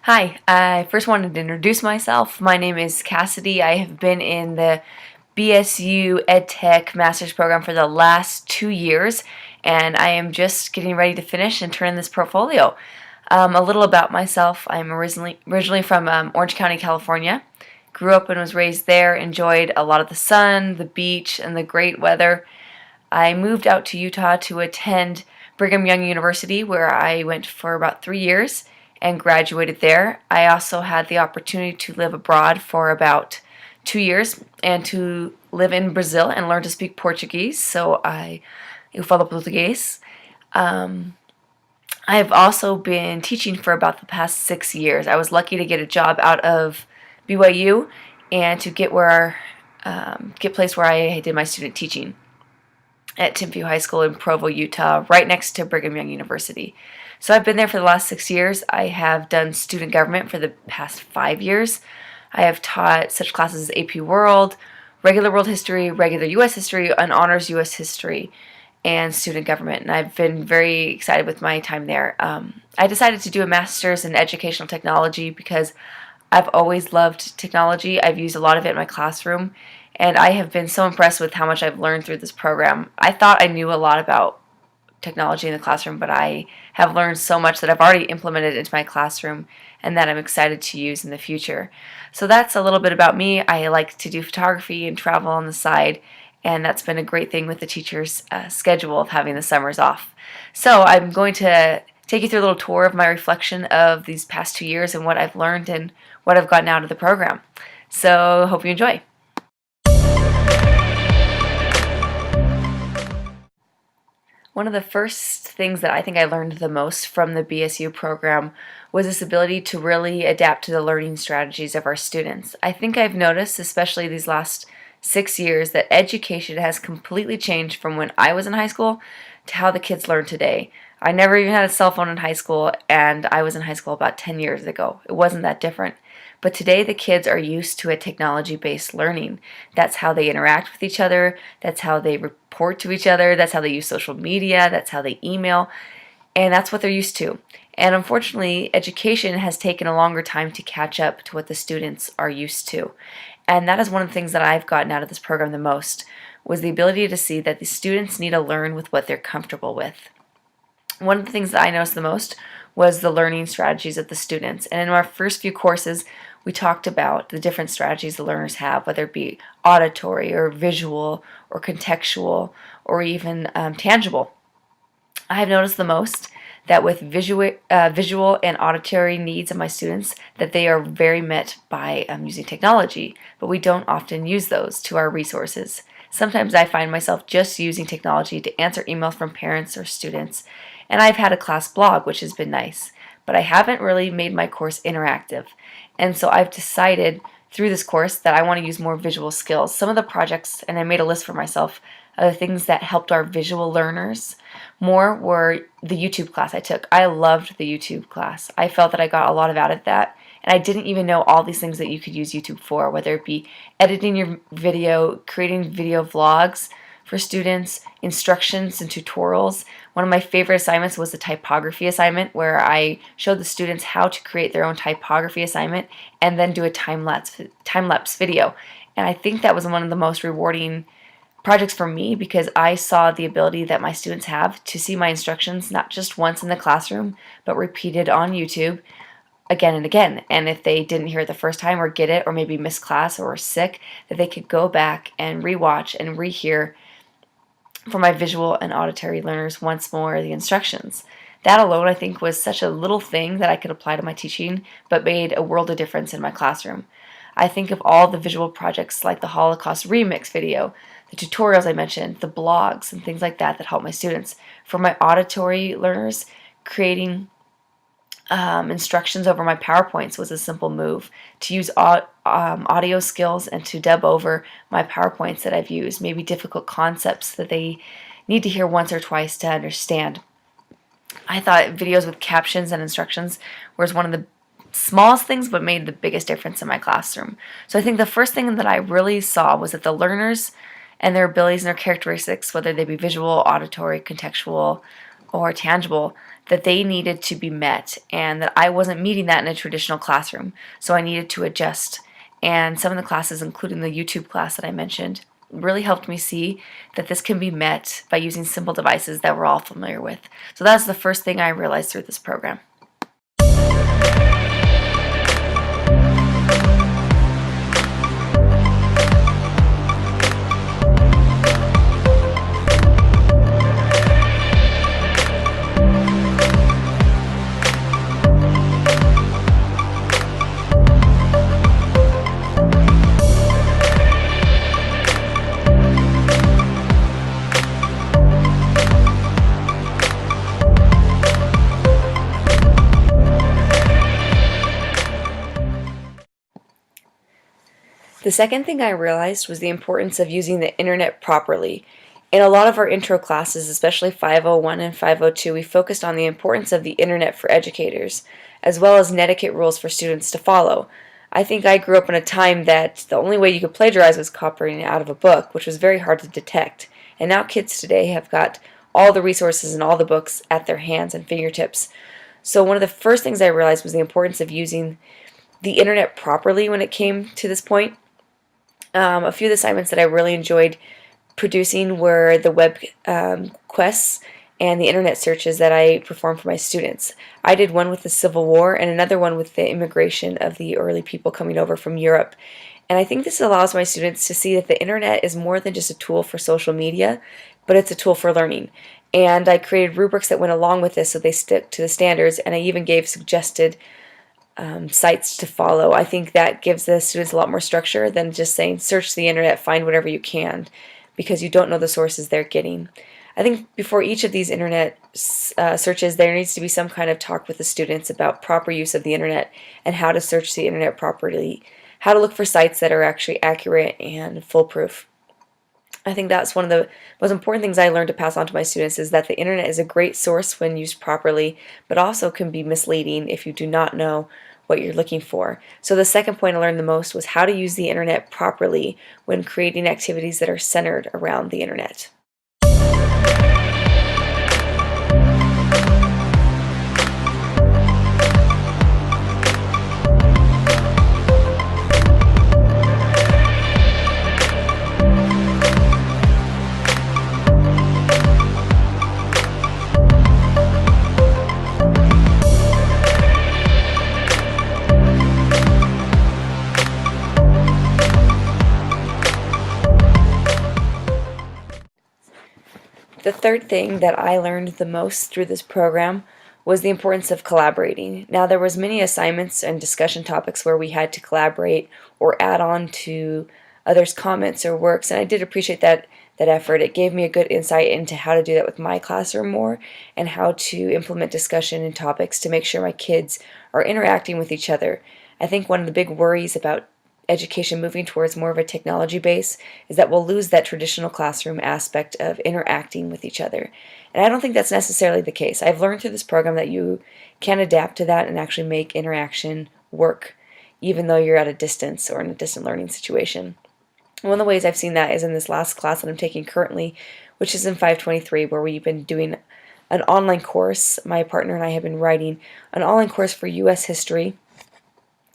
Hi, I first wanted to introduce myself. My name is Cassidy. I have been in the BSU EdTech Master's Program for the last 2 years, and I am just getting ready to finish and turn in this portfolio. A little about myself. I'm originally from Orange County, California. Grew up and was raised there, enjoyed a lot of the sun, the beach, and the great weather. I moved out to Utah to attend Brigham Young University, where I went for about 3 years and graduated there. I also had the opportunity to live abroad for about 2 years and to live in Brazil and learn to speak Portuguese. Eu falo português. I have also been teaching for about the past 6 years. I was lucky to get a job out of BYU and to get place where I did my student teaching at Timpview High School in Provo, Utah, right next to Brigham Young University. So I've been there for the last 6 years. I have done student government for the past 5 years. I have taught such classes as AP World, regular world history, regular U.S. history, and honors U.S. history, and student government. And I've been very excited with my time there. I decided to do a master's in educational technology because I've always loved technology. I've used a lot of it in my classroom, and I have been so impressed with how much I've learned through this program. I thought I knew a lot about technology in the classroom, but I have learned so much that I've already implemented into my classroom and that I'm excited to use in the future. So that's a little bit about me. I like to do photography and travel on the side, and that's been a great thing with the teacher's schedule of having the summers off. So I'm going to take you through a little tour of my reflection of these past 2 years and what I've learned and what I've gotten out of the program. So hope you enjoy. One of the first things that I think I learned the most from the BSU program was this ability to really adapt to the learning strategies of our students. I think I've noticed, especially these last 6 years, that education has completely changed from when I was in high school to how the kids learn today. I never even had a cell phone in high school, and I was in high school about 10 years ago. It wasn't that different. But today the kids are used to a technology-based learning. That's how they interact with each other, that's how they report to each other, that's how they use social media, that's how they email, and that's what they're used to. And unfortunately, education has taken a longer time to catch up to what the students are used to. And that is one of the things that I've gotten out of this program the most, was the ability to see that the students need to learn with what they're comfortable with. One of the things that I noticed the most was the learning strategies of the students. And in our first few courses, we talked about the different strategies the learners have, whether it be auditory or visual or contextual or even tangible. I have noticed the most that with visual and auditory needs of my students, that they are very met by using technology, but we don't often use those to our resources. Sometimes I find myself just using technology to answer emails from parents or students, and I've had a class blog, which has been nice, but I haven't really made my course interactive. And so I've decided through this course that I want to use more visual skills. Some of the projects, and I made a list for myself, of the things that helped our visual learners more were the YouTube class I took. I loved the YouTube class. I felt that I got a lot out of that, and I didn't even know all these things that you could use YouTube for, whether it be editing your video, creating video vlogs for students, instructions and tutorials. One of my favorite assignments was the typography assignment, where I showed the students how to create their own typography assignment and then do a time-lapse video. And I think that was one of the most rewarding projects for me, because I saw the ability that my students have to see my instructions not just once in the classroom, but repeated on YouTube again and again. And if they didn't hear it the first time or get it, or maybe miss class or were sick, that they could go back and rewatch and rehear for my visual and auditory learners once more the instructions. That alone, I think, was such a little thing that I could apply to my teaching, but made a world of difference in my classroom. I think of all the visual projects like the Holocaust Remix video, the tutorials I mentioned, the blogs, and things like that that help my students. For my auditory learners, creating instructions over my PowerPoints was a simple move. To use audio skills and to dub over my PowerPoints that I've used, maybe difficult concepts that they need to hear once or twice to understand. I thought videos with captions and instructions was one of the smallest things but made the biggest difference in my classroom. So I think the first thing that I really saw was that the learners and their abilities and their characteristics, whether they be visual, auditory, contextual, or tangible that they needed to be met, and that I wasn't meeting that in a traditional classroom, so I needed to adjust. And some of the classes, including the YouTube class that I mentioned, really helped me see that this can be met by using simple devices that we're all familiar with. So that's the first thing I realized through this program. The second thing I realized was the importance of using the internet properly. In a lot of our intro classes, especially 501 and 502, we focused on the importance of the internet for educators, as well as netiquette rules for students to follow. I think I grew up in a time that the only way you could plagiarize was copying out of a book, which was very hard to detect. And now kids today have got all the resources and all the books at their hands and fingertips. So one of the first things I realized was the importance of using the internet properly when it came to this point. A few of the assignments that I really enjoyed producing were the web quests and the internet searches that I performed for my students. I did one with the Civil War and another one with the immigration of the early people coming over from Europe. And I think this allows my students to see that the internet is more than just a tool for social media, but it's a tool for learning. And I created rubrics that went along with this so they stick to the standards, and I even gave suggested sites to follow. I think that gives the students a lot more structure than just saying search the internet, find whatever you can, because you don't know the sources they're getting. I think before each of these internet searches, there needs to be some kind of talk with the students about proper use of the internet and how to search the internet properly, how to look for sites that are actually accurate and foolproof. I think that's one of the most important things I learned to pass on to my students, is that the internet is a great source when used properly, but also can be misleading if you do not know what you're looking for. So the second point I learned the most was how to use the internet properly when creating activities that are centered around the internet. The third thing that I learned the most through this program was the importance of collaborating. Now, there was many assignments and discussion topics where we had to collaborate or add on to others' comments or works, and I did appreciate that effort. It gave me a good insight into how to do that with my classroom more, and how to implement discussion and topics to make sure my kids are interacting with each other. I think one of the big worries about education moving towards more of a technology base is that we'll lose that traditional classroom aspect of interacting with each other. And I don't think that's necessarily the case. I've learned through this program that you can adapt to that and actually make interaction work, even though you're at a distance or in a distant learning situation. One of the ways I've seen that is in this last class that I'm taking currently, which is in 523, where we've been doing an online course. My partner and I have been writing an online course for U.S. history,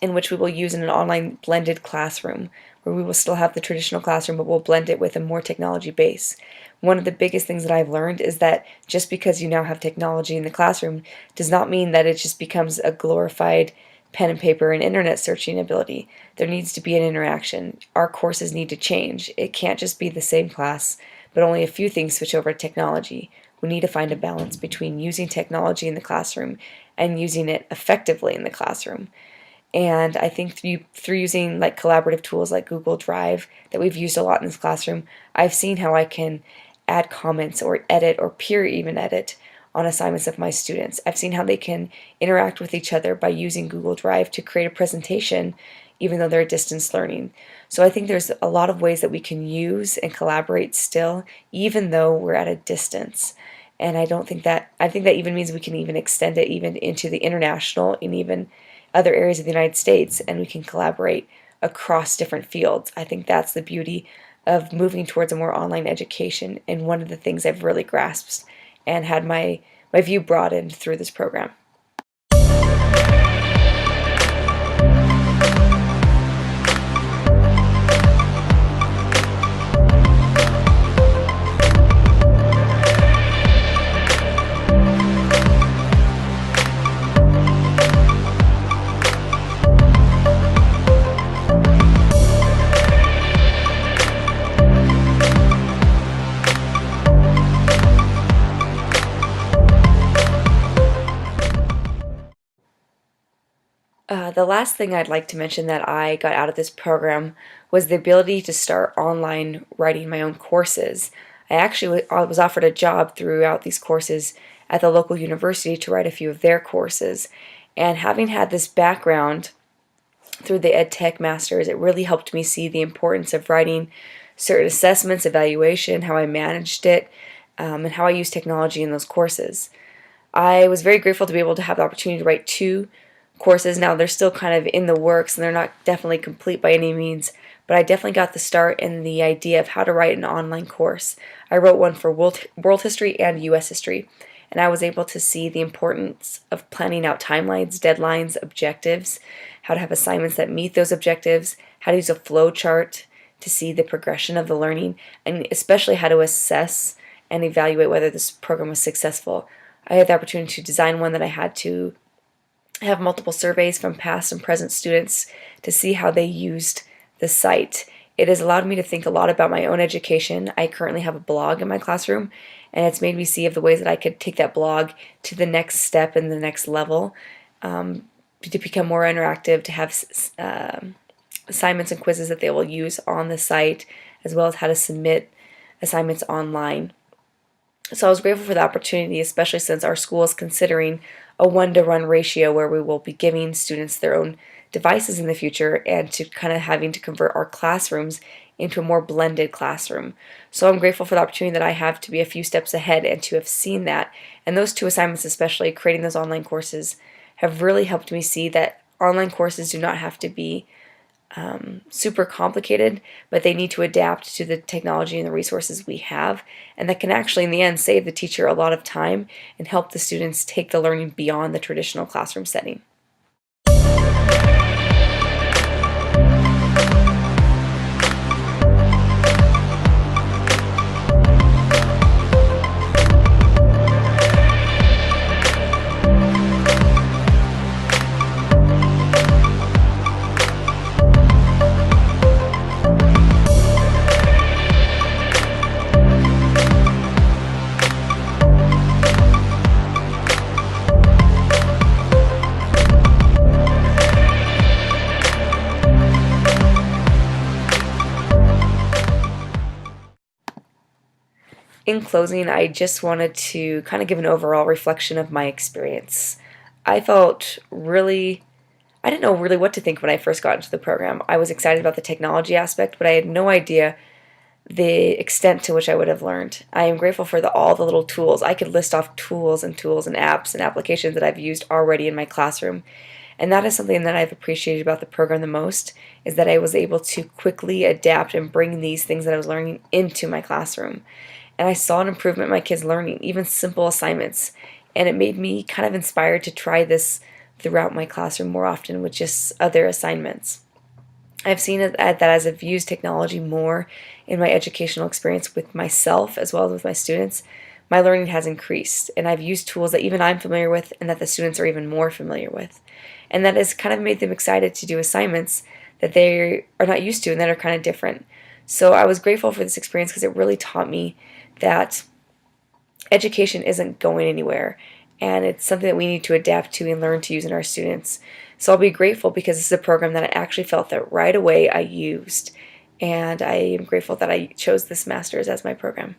in which we will use in an online blended classroom, where we will still have the traditional classroom, but we'll blend it with a more technology base. One of the biggest things that I've learned is that just because you now have technology in the classroom does not mean that it just becomes a glorified pen and paper and internet searching ability. There needs to be an interaction. Our courses need to change. It can't just be the same class, but only a few things switch over to technology. We need to find a balance between using technology in the classroom and using it effectively in the classroom. And I think through using like collaborative tools like Google Drive that we've used a lot in this classroom, I've seen how I can add comments or edit or peer even edit on assignments of my students. I've seen how they can interact with each other by using Google Drive to create a presentation even though they're distance learning. So I think there's a lot of ways that we can use and collaborate still even though we're at a distance. And I think that even means we can even extend it even into the international and even other areas of the United States, and we can collaborate across different fields. I think that's the beauty of moving towards a more online education, and one of the things I've really grasped and had my my view broadened through this program. The last thing I'd like to mention that I got out of this program was the ability to start online writing my own courses. I was offered a job throughout these courses at the local university to write a few of their courses. And having had this background through the EdTech Masters, it really helped me see the importance of writing certain assessments, evaluation, how I managed it, and how I used technology in those courses. I was very grateful to be able to have the opportunity to write 2 courses. Now they're still kind of in the works and they're not definitely complete by any means, but I definitely got the start in the idea of how to write an online course. I wrote one for world history and US history, and I was able to see the importance of planning out timelines, deadlines, objectives, how to have assignments that meet those objectives, how to use a flow chart to see the progression of the learning, and especially how to assess and evaluate whether this program was successful. I had the opportunity to design one that I had to have multiple surveys from past and present students to see how they used the site. It has allowed me to think a lot about my own education. I currently have a blog in my classroom, and it's made me see of the ways that I could take that blog to the next step and the next level, to become more interactive, to have assignments and quizzes that they will use on the site, as well as how to submit assignments online. So I was grateful for the opportunity, especially since our school is considering a 1-to-1 ratio where we will be giving students their own devices in the future, and to kind of having to convert our classrooms into a more blended classroom. So I'm grateful for the opportunity that I have to be a few steps ahead and to have seen that. And those 2 assignments, especially creating those online courses, have really helped me see that online courses do not have to be super complicated, but they need to adapt to the technology and the resources we have, and that can actually in the end save the teacher a lot of time and help the students take the learning beyond the traditional classroom setting. In closing, I just wanted to kind of give an overall reflection of my experience. I felt really, I didn't know really what to think when I first got into the program. I was excited about the technology aspect, but I had no idea the extent to which I would have learned. I am grateful for all the little tools. I could list off tools and apps and applications that I've used already in my classroom. And that is something that I've appreciated about the program the most, is that I was able to quickly adapt and bring these things that I was learning into my classroom. And I saw an improvement in my kids' learning, even simple assignments. And it made me kind of inspired to try this throughout my classroom more often with just other assignments. I've seen it that as I've used technology more in my educational experience with myself as well as with my students, my learning has increased. And I've used tools that even I'm familiar with and that the students are even more familiar with. And that has kind of made them excited to do assignments that they are not used to and that are kind of different. So I was grateful for this experience because it really taught me that education isn't going anywhere, and it's something that we need to adapt to and learn to use in our students. So I'll be grateful because this is a program that I actually felt that right away I used, and I am grateful that I chose this master's as my program.